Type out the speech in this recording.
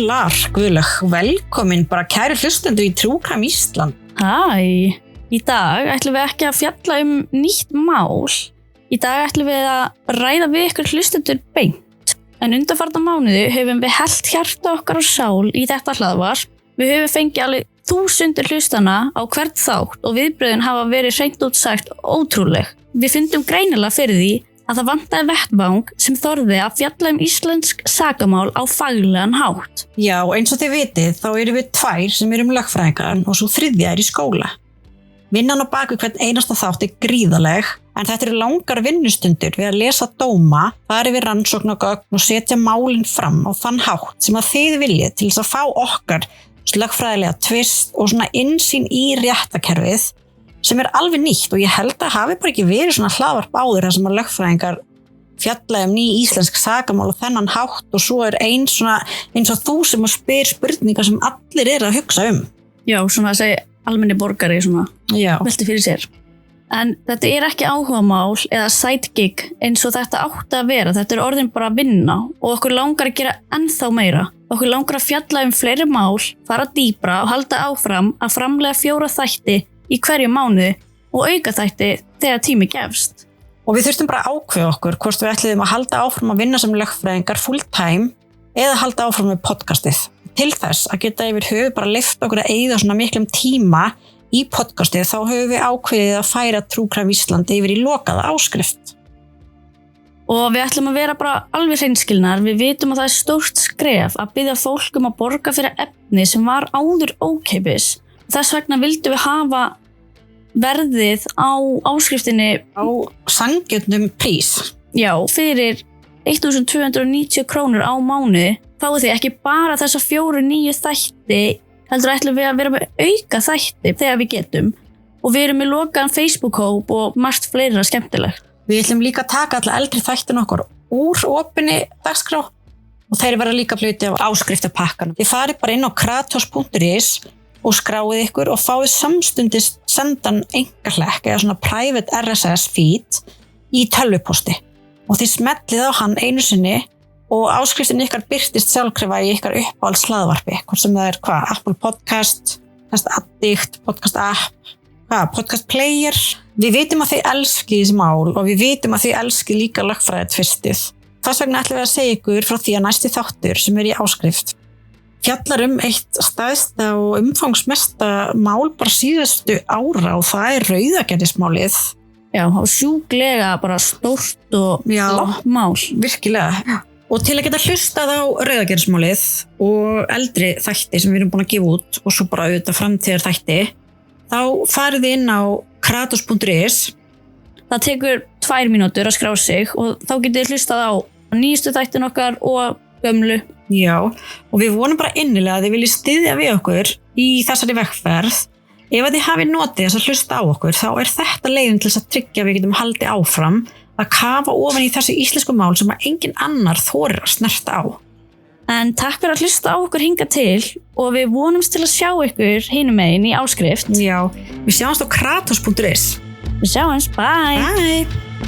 Pilar Guðlaug, velkomin bara kæri hlustendur í True Crime Ísland. Hæ, í dag ætlum við ekki að fjalla nýtt mál. Í dag ætlum við að ræða við ykkur hlustendur beint. En undanfarna mánuði höfum við hellt hjarta okkar og sál í þetta hlaðvarp. Við höfum fengið alveg 1000 hlustana á hvern þátt og viðbrögðin hafa verið hreint út sagt ótrúleg. Við fundum greinilega fyrir því að það vantaði vettvang sem þorði að fjalla íslensk sakamál á faglegan hátt. Já, eins og þið vitið, þá erum við 2 sem erum lögfræðingar og svo 3. í skóla. Vinnan á bak við hvern einasta þátt gríðaleg, en þetta eru langar vinnustundir við að lesa dóma, fara yfir rannsóknargögn og setja málin fram á þann hátt sem að þið viljið til þess að fá okkar lögfræðilega tvist og svona innsýn í réttakerfið sem alveg nýtt og ég held að hafi bara ekki verið svona hlaðvarp áður þar sem að lögfræðingar fjalla ný íslensk sakamál og þennan hátt og svo eins og þú sem að spyr spurningar sem allir að hugsa Já, svona að segja almenni borgari svona velti fyrir sér. En þetta ekki áhugamál eða sidegig eins og þetta átti að vera. Þetta orðin bara að vinna og okkur langar að gera ennþá meira. Okkur langar að fjalla fleiri mál, fara dýpra og halda áfram að framlega 4 þætti í hverju mánuði og auka þætti þegar tími gefst. Og við þurftum bara að ákveða okkur hvort við ætluðum að halda áfram að vinna sem lögfræðingar full time eða halda áfram með podcastið. Til þess að geta yfir höfu bara leyft okkur að eyða svona miklum tíma í podcastið þá höfum við ákveðið að færa True Crime Ísland yfir í lokaða áskrift. Og við ætlum að vera bara alveg hreinskilnar. Við vitum að það stórt skref að biðja fólk að borga fyrir efni sem var áður ókeypis. Þess vegna vildum við hafa verðið á áskriftinni á sanngjörnum prís. Já, fyrir 1290 krónur á mánuði fáið þið ekki bara þessa 4 nýju þætti, heldur ætlum við að vera með auka þætti þegar við getum. Og við erum með lokaðan Facebook-hóp og margt fleira skemmtilegt. Við ætlum líka að taka alla eldri þættin okkur úr opinni dagskrá og þeir verða líka hluti af áskriftarpakkanum. Þið farið bara inn á kratos.is og skráið ykkur og fáið samstundis sendan einkahlekk eða svona private RSS feed í tölvuposti og þið smellið á hann einu sinni og áskriftin ykkar birtist sjálfkrafa í ykkar uppáhalds hlaðvarpi, hvort sem það Apple Podcast, Podcast Addict, Podcast App, Podcast Player. Við vitum að þið elskið þessi mál og við vitum að þið elskið líka lögfræðitvistið. Þess vegna ætlum við að segja ykkur frá því að næsti þáttur sem í áskrift fjallar eitt stærsta og umfangsmesta mál bara síðustu ára og það rauðagerðismálið. Já, og sjúklega bara stórt og langt mál. Virkilega. Og til að geta hlustað á rauðagerðismálið og eldri þætti sem við erum búin að gefa út og svo bara auðvitað framtíðar þætti, þá farið inn á kratos.is. Það tekur 2 mínútur að skrá sig og þá getið þið hlustað á nýjustu þættin okkar og gömlu. Já, og við vonum bara innilega að þið viljið styðja við okkur í þessari vegferð. Ef að þið hafið notið þess að hlusta á okkur, þá þetta leiðin til þess að tryggja að við getum haldið áfram að kafa ofan í þessi íslensku mál sem að engin annar þorir að snerta á. En takk fyrir að hlusta á okkur hingað til og við vonumst til að sjá ykkur hinum megin í áskrift. Já, við sjáumst á kratos.is. Við sjáumst, bye! Bye!